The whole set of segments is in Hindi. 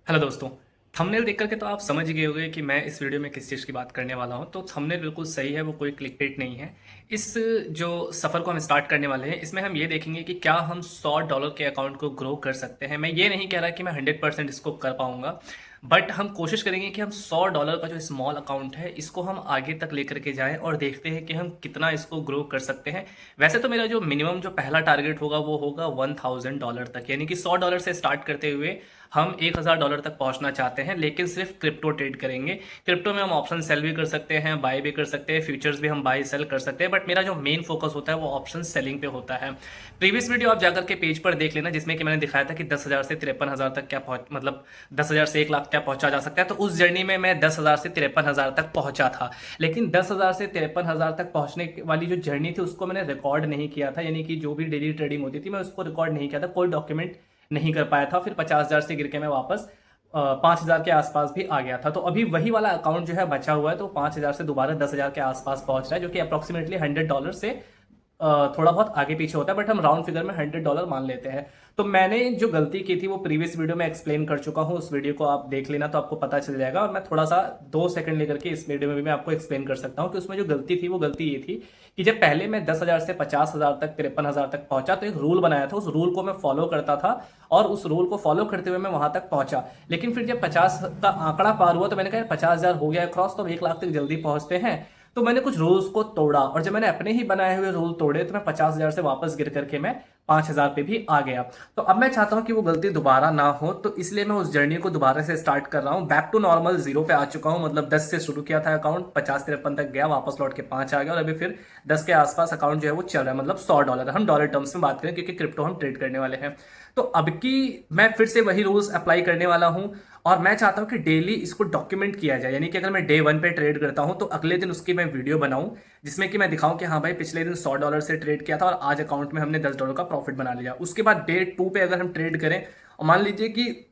हेलो दोस्तों। थंबनेल देख करके तो आप समझ ही गए होंगे कि मैं इस वीडियो में किस चीज़ की बात करने वाला हूं। तो थंबनेल बिल्कुल सही है, वो कोई क्लिकबेट नहीं है। इस जो सफ़र को हम स्टार्ट करने वाले हैं, इसमें हम ये देखेंगे कि क्या हम $100 के अकाउंट को ग्रो कर सकते हैं। मैं ये नहीं कह रहा कि मैं 100% इसको कर पाऊंगा, बट हम कोशिश करेंगे कि हम $100 का जो स्मॉल अकाउंट है इसको हम आगे तक लेकर के जाएं और देखते हैं कि हम कितना इसको ग्रो कर सकते हैं। वैसे तो मेरा जो मिनिमम जो पहला टारगेट होगा वो होगा $1000 तक, यानी कि $100 से स्टार्ट करते हुए हम $1000 तक पहुंचना चाहते हैं, लेकिन सिर्फ क्रिप्टो ट्रेड करेंगे। क्रिप्टो में हम ऑप्शन सेल भी कर सकते हैं, बाय भी कर सकते हैं, फ्यूचर्स भी हम बाय सेल कर सकते हैं, बट मेरा जो मेन फोकस होता है वो ऑप्शन सेलिंग पे होता है। प्रीवियस वीडियो आप जाकर के पेज पर देख लेना, जिसमें कि मैंने दिखाया था कि 10,000 से 53,000 तक क्या पहुंच मतलब 10,000 से 1 लाख क्या पहुंचा जा सकता है। तो उस जर्नी में मैं 10,000 से 53,000 तक पहुंचा था, लेकिन 10,000 से 53,000 तक पहुंचने वाली जो जर्नी थी उसको मैंने रिकॉर्ड नहीं किया था, यानी कि जो भी डेली ट्रेडिंग होती थी मैं उसको रिकॉर्ड नहीं किया था, कोई डॉक्यूमेंट नहीं कर पाया था। फिर 50,000 से गिर के मैं वापस 5,000 के आसपास भी आ गया था। तो अभी वही वाला अकाउंट जो है बचा हुआ है, तो 5,000 से दोबारा 10,000 के आसपास पहुंच रहा है, जो कि अप्रोक्सीमेटली $100 से थोड़ा बहुत आगे पीछे होता है, बट हम राउंड फिगर में $100 मान लेते हैं। तो मैंने जो गलती की थी वो प्रीवियस वीडियो में एक्सप्लेन कर चुका हूँ, उस वीडियो को आप देख लेना तो आपको पता चल जाएगा। और मैं थोड़ा सा 2 सेकंड लेकर के इस वीडियो में भी मैं आपको एक्सप्लेन कर सकता हूँ कि उसमें जो गलती थी वो गलती ये थी कि जब पहले मैं 10,000 से 50,000 तक 53,000 तक पहुंचा तो एक रूल बनाया था, उस रूल को मैं फॉलो करता था और उस रूल को फॉलो करते हुए मैं वहां तक पहुंचा। लेकिन फिर जब 50 का आंकड़ा पार हुआ तो मैंने कहा 50,000 हो गया क्रॉस, तो 1 लाख तक जल्दी पहुंचते हैं। तो मैंने कुछ रूल्स को तोड़ा, और जब मैंने अपने ही बनाए हुए रूल तोड़े तो मैं 50,000 से वापस गिर करके मैं 5,000 पे भी आ गया। तो अब मैं चाहता हूं कि वो गलती दोबारा ना हो, तो इसलिए मैं उस जर्नी को दोबारा से स्टार्ट कर रहा हूं। बैक टू नॉर्मल जीरो पे आ चुका हूं, मतलब 10 से शुरू किया था अकाउंट, 50-53 तक गया, वापस लौट के 5 आ गया, और अभी फिर 10 के आसपास अकाउंट जो है वो चल रहा है, मतलब $100। हम डॉलर टर्म्स में बात करें क्योंकि क्रिप्टो हम ट्रेड करने वाले हैं। तो अब की मैं फिर से वही रूल्स अप्लाई करने वाला हूं, और मैं चाहता हूं कि डेली इसको डॉक्यूमेंट किया जाए, यानी कि अगर मैं डे 1 पे ट्रेड करता हूं तो अगले दिन उसकी मैं वीडियो बनाऊं, जिसमें कि मैं दिखाऊं कि हाँ भाई पिछले दिन $100 से ट्रेड किया था और आज अकाउंट में हमने $10 का प्रॉफिट बना लिया। उसके बाद डे 2 पे अगर हम ट्रेड करें और मान लीजिए कि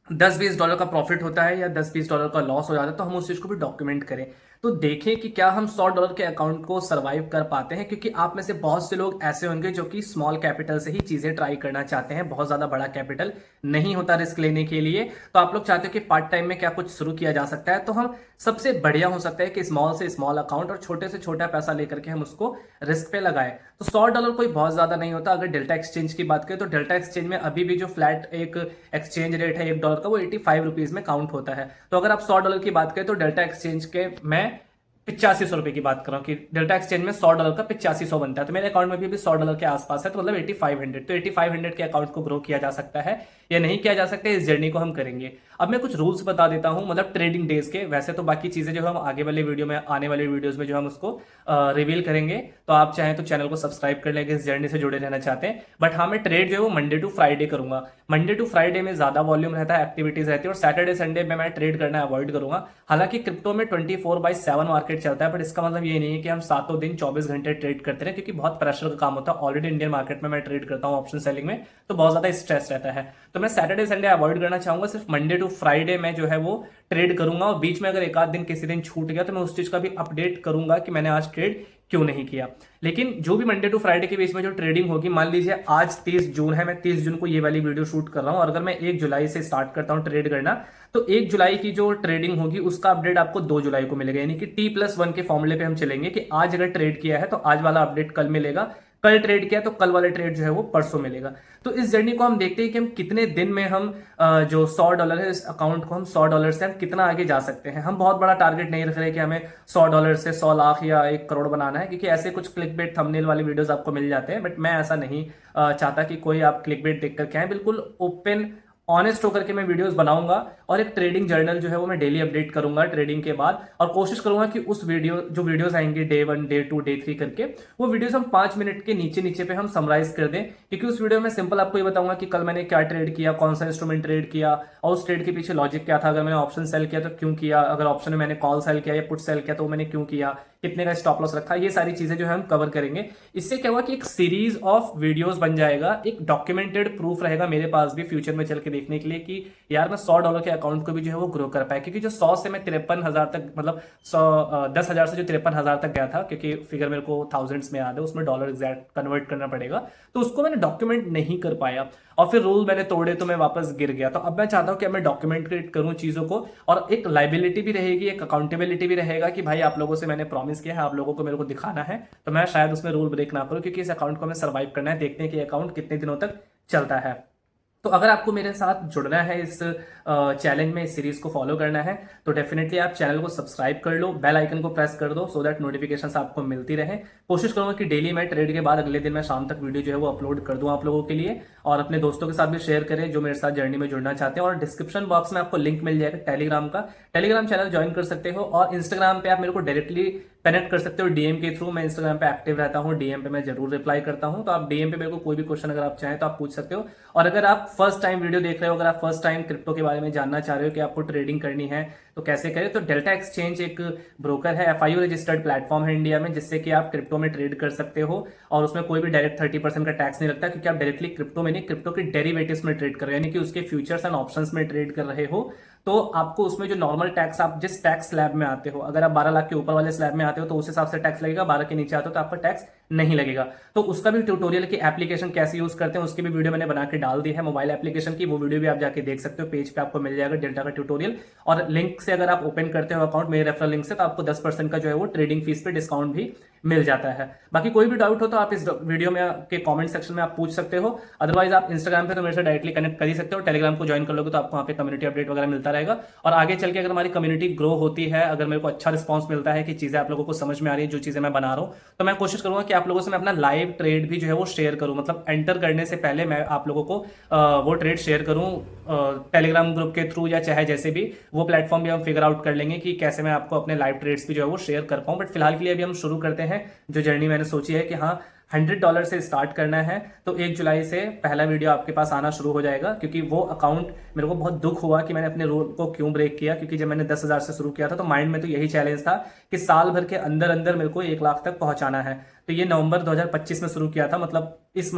$10-20 का प्रॉफिट होता है या $10-20 का लॉस हो जाता है, तो हम उस चीज को भी डॉक्यूमेंट करें। तो देखें कि क्या हम $100 के अकाउंट को सरवाइव कर पाते हैं, क्योंकि आप में से बहुत से लोग ऐसे होंगे जो कि स्मॉल कैपिटल से ही चीजें ट्राई करना चाहते हैं, बहुत ज्यादा बड़ा कैपिटल नहीं होता रिस्क लेने के लिए। तो आप लोग चाहते हो कि पार्ट टाइम में क्या कुछ शुरू किया जा सकता है, तो हम सबसे बढ़िया हो सकता है कि स्मॉल से स्मॉल अकाउंट और छोटे से छोटा पैसा लेकर के हम उसको रिस्क पे लगाएं। तो $100 कोई बहुत ज्यादा नहीं होता। अगर डेल्टा एक्सचेंज की बात करें तो डेल्टा एक्सचेंज में अभी भी जो फ्लैट एक एक्सचेंज रेट है $1 का, वो 85 रुपीज में काउंट होता है। तो अगर आप $100 की बात करें तो डेल्टा एक्सचेंज के मैं 8500 रुपए की बात कर रहा हूँ कि डेल्टा एक्सचेंज में $100 का 8500 बनता है, तो मेरे अकाउंट में भी $100 के आसपास है, तो मतलब 8500। तो 8500 के अकाउंट को ग्रो किया जा सकता है या नहीं किया जा सकता है, इस जर्नी को हम करेंगे। अब मैं कुछ रूल्स बता देता हूं, मतलब ट्रेडिंग डेज के। वैसे तो बाकी चीजें जो हम आगे वाले वीडियो में, आने वाले वीडियोस में जो हम उसको रिवील करेंगे, तो आप चाहें तो चैनल को सब्सक्राइब कर लेंगे इस जर्नी से जुड़े रहना चाहते हैं। बट हाँ, मैं ट्रेड जो है वो मंडे टू फ्राइडे करूंगा। मंडे टू फ्राइडे में ज्यादा वॉल्यूम रहता है, एक्टिविटीज रहती है, और सैटरडे संडे में मैं ट्रेड करना अवॉइड करूंगा। हालांकि क्रिप्टो में 24/7 मार्केट चलता है, बट इसका मतलब ये नहीं है कि हम सातों दिन 24 घंटे ट्रेड करते रहे, क्योंकि बहुत प्रेशर का काम होता है। ऑलरेडी इंडियन मार्केट में मैं ट्रेड करता हूँ ऑप्शन सेलिंग में, तो बहुत ज्यादा स्ट्रेस रहता है। तो मैं सैटरडे संडे अवॉइड करना चाहूंगा, सिर्फ मंडे टू फ्राइडे में जो है वो ट्रेड करूंगा। और बीच में अगर एक आध दिन किसी दिन छूट गया तो मैं उस चीज का भी अपडेट करूंगा कि मैंने आज ट्रेड क्यों नहीं किया। लेकिन जो भी मंडे टू फ्राइडे के बीच में जो ट्रेडिंग होगी, मान लीजिए आज 30 जून है, मैं 30 जून को ये वाली वीडियो शूट कर रहा हूं, और अगर मैं 1 जुलाई से स्टार्ट करता हूं ट्रेड करना, तो 1 जुलाई की जो ट्रेडिंग होगी उसका अपडेट आपको 2 जुलाई को मिलेगा। यानी कि T+1 के फॉर्मूले पे हम चलेंगे कि आज अगर ट्रेड किया है तो आज वाला अपडेट कल मिलेगा, कल ट्रेड किया तो कल वाला ट्रेड जो है वो परसों मिलेगा। तो इस जर्नी को हम देखते हैं कि हम कितने दिन में हम जो $100 है इस अकाउंट को हम $100 से हम कितना आगे जा सकते हैं। हम बहुत बड़ा टारगेट नहीं रख रहे कि हमें $100 से 100 लाख या 1 करोड़ बनाना है, क्योंकि ऐसे कुछ क्लिक बेट थंबनेल वाले वीडियोस आपको मिल जाते हैं। बट मैं ऐसा नहीं चाहता कि कोई आप क्लिक बेट देख करके आए। बिल्कुल ओपन ऑनेस्ट होकर के मैं वीडियोस बनाऊंगा, और एक ट्रेडिंग जर्नल जो है वो मैं डेली अपडेट करूंगा ट्रेडिंग के बाद। और कोशिश करूंगा कि उस वीडियो जो वीडियोस आएंगे डे 1 डे 2 डे 3 करके, वो वीडियोस हम 5 मिनट के नीचे नीचे पे हम समराइज कर दें। क्योंकि उस वीडियो में सिंपल आपको ये बताऊंगा कि कल मैंने क्या ट्रेड किया, कौन सा इंस्ट्रूमेंट ट्रेड किया, और उस ट्रेड के पीछे लॉजिक क्या था। अगर मैंने ऑप्शन सेल किया तो क्यों किया, अगर ऑप्शन में मैंने कॉल सेल किया या पुट सेल किया तो मैंने क्यों किया, कितने का स्टॉप लॉस रखा, ये सारी चीजें जो है हम कवर करेंगे। इससे क्या हुआ कि एक सीरीज ऑफ वीडियोस बन जाएगा, एक डॉक्यूमेंटेड प्रूफ रहेगा मेरे पास भी फ्यूचर में चल के देखने के लिए कि यार मैं $100 के अकाउंट को भी जो है वो ग्रो कर पाया, क्योंकि जो 100 से मैं 53,000 तक, मतलब 10,000 से जो 53,000 तक गया था, क्योंकि फिगर मेरे को थाउजेंड्स में याद है, उसमें डॉलर एग्जैक्ट कन्वर्ट करना पड़ेगा, तो उसको मैंने डॉक्यूमेंट नहीं कर पाया और फिर रूल मैंने तोड़े तो मैं वापस गिर गया। तो अब मैं चाहता हूं कि मैं डॉक्यूमेंट करूं चीजों को, और एक लाइबिलिटी भी रहेगी, एक अकाउंटेबिलिटी भी रहेगा कि भाई आप लोगों से मैंने प्रॉमिस किया है, आप लोगों को मेरे को दिखाना है, तो मैं शायद उसमें रूल ब्रेक ना करूं, क्योंकि इस अकाउंट को हमें सर्वाइव करना है, देखते हैं कि अकाउंट कितने दिनों तक चलता है। तो अगर आपको मेरे साथ जुड़ना है इस चैलेंज में, इस सीरीज को फॉलो करना है, तो डेफिनेटली आप चैनल को सब्सक्राइब कर लो, बेल आइकन को प्रेस कर दो, सो दैट नोटिफिकेशंस आपको मिलती रहे। कोशिश करूंगा कि डेली मैं ट्रेड के बाद अगले दिन मैं शाम तक वीडियो जो है वो अपलोड कर दूं आप लोगों के लिए, और अपने दोस्तों के साथ भी शेयर करें जो मेरे साथ जर्नी में जुड़ना चाहते हैं। और डिस्क्रिप्शन बॉक्स में आपको लिंक मिल जाएगा टेलीग्राम का, टेलीग्राम चैनल ज्वाइन कर सकते हो, और इंस्टाग्राम पे आप मेरे को डायरेक्टली कनेक्ट कर सकते हो डीएम के थ्रू। मैं इंस्टाग्राम पे एक्टिव रहता हूँ, डीएम पे मैं जरूर रिप्लाई करता हूँ, तो आप डीएम पे मेरे को कोई भी क्वेश्चन अगर आप चाहें तो आप पूछ सकते हो। और अगर आप फर्स्ट टाइम वीडियो देख रहे हो, अगर आप फर्स्ट टाइम क्रिप्टो के बारे में जानना चाह रहे हो कि आपको ट्रेडिंग करनी है तो कैसे करें, तो डेल्टा एक्सचेंज एक ब्रोकर है, एफआईयू रजिस्टर्ड प्लेटफॉर्म है इंडिया में, जिससे कि आप क्रिप्टो में ट्रेड कर सकते हो, और उसमें कोई भी डायरेक्ट 30% का टैक्स नहीं लगता, क्योंकि आप डायरेक्टली क्रिप्टो में नहीं, क्रिप्टो के डेरिवेटिव्स में ट्रेड कर रहे हो, यानी कि उसके फ्यूचर्स एंड ऑप्शंस में ट्रेड कर रहे हो। तो आपको उसमें जो नॉर्मल टैक्स, आप जिस टैक्स स्लैब में आते हो, अगर आप 12 लाख के ऊपर वाले स्लैब में आते हो तो उस हिसाब से टैक्स लगेगा, 12 के नीचे आते हो तो आपका टैक्स नहीं लगेगा। तो उसका भी ट्यूटोरियल की एप्लीकेशन कैसे यूज करते हैं उसकी भी वीडियो मैंने बना के डाल दी है, मोबाइल एप्लीकेशन की, वो वीडियो भी आप जाके देख सकते हो, पेज पे आपको मिल जाएगा डेल्टा का ट्यूटोरियल। और लिंक से अगर आप ओपन करते हो अकाउंट मेरे रेफरल लिंक से, तो आपको 10% का जो है वो ट्रेडिंग फीस पे डिस्काउंट भी मिल जाता है। बाकी कोई भी डाउट हो तो आप इस वीडियो में के कमेंट सेक्शन में आप पूछ सकते हो, अदरवाइज आप इंस्टाग्राम पे तो मेरे से डायरेक्टली कनेक्ट कर ही सकते हो, टेलीग्राम को ज्वाइन कर लोगे तो आपको वहाँ पे कम्युनिटी अपडेट वगैरह मिलता रहेगा। और आगे चल के अगर हमारी कम्युनिटी ग्रो होती है, अगर मेरे को अच्छा रिस्पॉन्स मिलता है कि चीजें आप लोगों को समझ में आ रही है, जो चीजें मैं बना रहा हूँ, तो मैं कोशिश करूंगा कि आप लोगों से मैं अपना लाइव ट्रेड भी जो है वो शेयर करूं, मतलब एंटर करने से पहले मैं आप लोगों को वो ट्रेड शेयर करूं टेलीग्राम ग्रुप के थ्रू, या चाहे जैसे भी वो प्लेटफॉर्म भी हम फिगर आउट कर लेंगे कि कैसे मैं आपको अपने लाइव ट्रेड्स भी जो है वो शेयर कर पाऊं। बट फिलहाल के लिए अभी हम शुरू करते हैं जो जर्नी मैंने सोची है कि हाँ $100 से स्टार्ट करना है, तो 1 जुलाई से पहला वीडियो आपके पास आना शुरू हो जाएगा। क्योंकि वो अकाउंट मेरे को बहुत दुख हुआ कि मैंने अपने रूल को क्यों ब्रेक किया, क्योंकि जब मैंने 10,000 से शुरू किया था तो माइंड में तो यही चैलेंज था कि साल भर के अंदर अंदर मेरे को 1 लाख तक पहुंचाना है। तो ये नवंबर 2025 में शुरू किया था, मतलब इस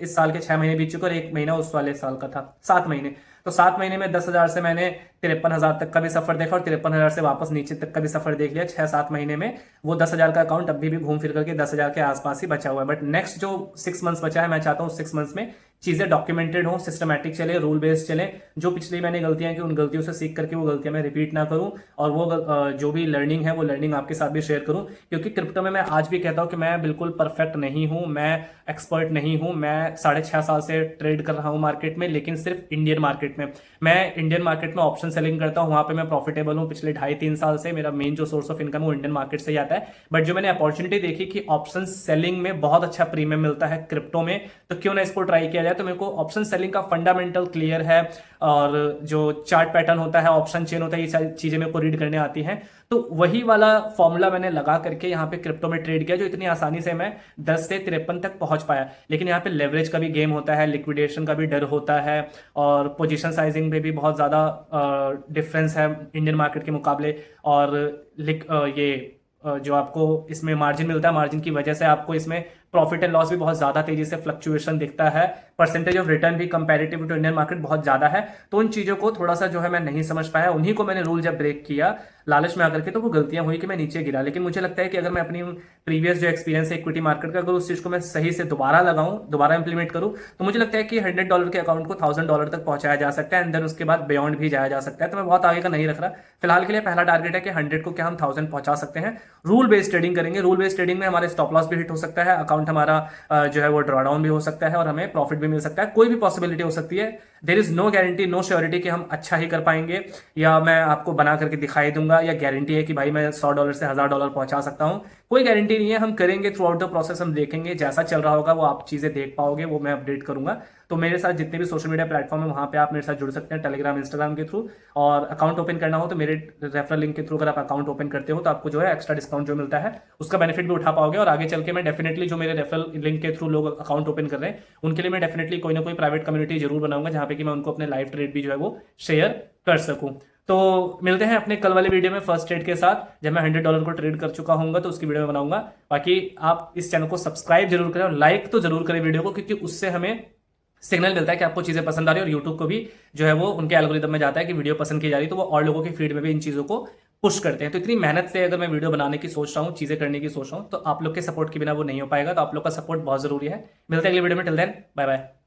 साल के 6 महीने बीत चुके और 1 महीना उस वाले साल का था, 7 महीने। तो 7 महीने में 10,000 से मैंने 53,000 तक का भी सफर देखा, और 53,000 से वापस नीचे तक का भी सफर देख लिया। 6-7 महीने में वो 10,000 का अकाउंट अभी भी घूम फिर करके 10,000 के आसपास ही बचा हुआ है। बट नेक्स्ट जो 6 मंथ्स बचा है, मैं चाहता हूँ 6 मंथ्स में चीजें डॉक्यूमेंटेड हो, सिस्टमैटिक चले, रूल बेस्ड चले। जो पिछली मैंने गलतियां की उन गलतियों से सीख करके वो गलतियां मैं रिपीट ना करूं, और वो जो भी लर्निंग है वो लर्निंग आपके साथ भी शेयर करूं। क्योंकि क्रिप्टो में मैं आज भी कहता हूं कि मैं बिल्कुल परफेक्ट नहीं हूं, मैं एक्सपर्ट नहीं हूं। मैं 6.5 साल से ट्रेड कर रहा हूं मार्केट में, लेकिन सिर्फ इंडियन मार्केट में। मैं इंडियन मार्केट में ऑप्शन सेलिंग करता हूं, वहां पे मैं प्रॉफिटेबल हूं पिछले 2.5-3 साल से। मेरा मेन जो सोर्स ऑफ इनकम है वो इंडियन मार्केट से ही आता है। बट जो मैंने अपॉर्चुनिटी देखी कि ऑप्शन सेलिंग में बहुत अच्छा प्रीमियम मिलता है क्रिप्टो में, तो क्यों ना इसको ट्राई किया जाए। तो मेरे को ऑप्शन सेलिंग का फंडामेंटल क्लियर है, और जो चार्ट पैटर्न होता है, ऑप्शन चेन होता है, ये सारी चीजें मेरे को रीड करने आती हैं। तो वही वाला फॉर्मूला मैंने लगा करके यहाँ पे क्रिप्टो में ट्रेड किया, जो इतनी आसानी से मैं 10 से 53 तक पहुंच पाया। लेकिन यहाँ पे लेवरेज का भी गेम होता है, लिक्विडेशन का भी डर होता है, और पोजीशन साइजिंग में भी बहुत ज्यादा डिफरेंस है इंडियन मार्केट के मुकाबले। और जो आपको इसमें मार्जिन मिलता है, मार्जिन की वजह से आपको इसमें प्रॉफिट एंड लॉस भी बहुत ज्यादा तेजी से फ्लक्चुएशन दिखता है, परसेंटेज ऑफ रिटर्न भी कंपैरेटिव टू इंडियन मार्केट बहुत ज्यादा है। तो उन चीजों को थोड़ा सा जो है मैं नहीं समझ पाया, उन्हीं को मैंने रूल जब ब्रेक किया लालच में आकर के, तो वो गलतियां हुई कि मैं नीचे गिरा। लेकिन मुझे लगता है कि अगर मैं अपनी प्रीवियस जो एक्सपीरियंस है इक्विटी मार्केट का, अगर उस चीज को मैं सही से दोबारा लगाऊं, दोबारा इंप्लीमेंट करूं, तो मुझे लगता है कि $100 के अकाउंट को $1,000 तक पहुंचाया जा सकता है, एंड देन उसके बाद बियॉन्ड भी जाया जा सकता है। तो मैं बहुत आगे का नहीं रख रहा फिलहाल के लिए। पहला टारगेट है कि 100 को क्या हम 1000 पहुंचा सकते हैं। रूल बेस्ड ट्रेडिंग करेंगे, रूल बेस्ड ट्रेडिंग में हमारे स्टॉप लॉस भी हिट हो सकता है, अकाउंट हमारा जो है वो ड्रॉडाउन भी हो सकता है, और हमें प्रॉफिट भी मिल सकता है। कोई भी पॉसिबिलिटी हो सकती है। There is no guarantee, no surety कि हम अच्छा ही कर पाएंगे, या मैं आपको बना करके दिखाई दूंगा, या गारंटी है कि भाई मैं $100 से $1000 पहुंचा सकता हूं। कोई गारंटी नहीं है। हम करेंगे, थ्रू आउट द प्रोसेस हम देखेंगे, जैसा चल रहा होगा वो आप चीजें देख पाओगे, वो मैं अपडेट करूंगा। तो मेरे साथ जितने भी सोशल मीडिया प्लेटफॉर्म है वहां पे आप मेरे साथ जुड़ सकते हैं, टेलीग्राम, इंस्टाग्राम के थ्रू। और अकाउंट ओपन करना हो तो मेरे रेफरल लिंक के थ्रू अगर आप अकाउंट ओपन करते हो तो आपको जो है एक्स्ट्रा डिस्काउंट जो मिलता है उसका बेनिफिट भी उठा पाओगे। और आगे चल के मैं डेफिनेटली जो मेरे रेफरल लिंक के थ्रू लोग अकाउंट ओपन कर रहे हैं उनके लिए मैं डेफिनेटली कोई ना कोई प्राइवेट कम्युनिटी जरूर बनाऊंगा, जहां पे कि मैं उनको अपने लाइव ट्रेड भी जो है वो शेयर कर सकूं। तो मिलते हैं अपने कल वाले वीडियो में फर्स्ट ट्रेड के साथ, जब मैं $100 को ट्रेड कर चुका हूँ तो उसकी वीडियो में बनाऊंगा। बाकी आप इस चैनल को सब्सक्राइब जरूर करें और लाइक तो जरूर करें वीडियो को, क्योंकि उससे हमें सिग्नल मिलता है कि आपको चीज़ें पसंद आ रही है, और यूट्यूब को भी जो है वो उनके एल्गोरिदम में जाता है कि वीडियो पसंद की जा रही है, तो वो और लोगों की फीड में भी इन चीज़ों को पुश करते हैं। तो इतनी मेहनत से अगर मैं वीडियो बनाने की सोच रहा हूँ, चीज़ें करने की सोच रहा हूँ, तो आप लोग के सपोर्ट के बिना वो नहीं हो पाएगा। तो आप लोग का सपोर्ट बहुत ज़रूरी है। मिलते हैं अगली वीडियो में। Till then bye bye.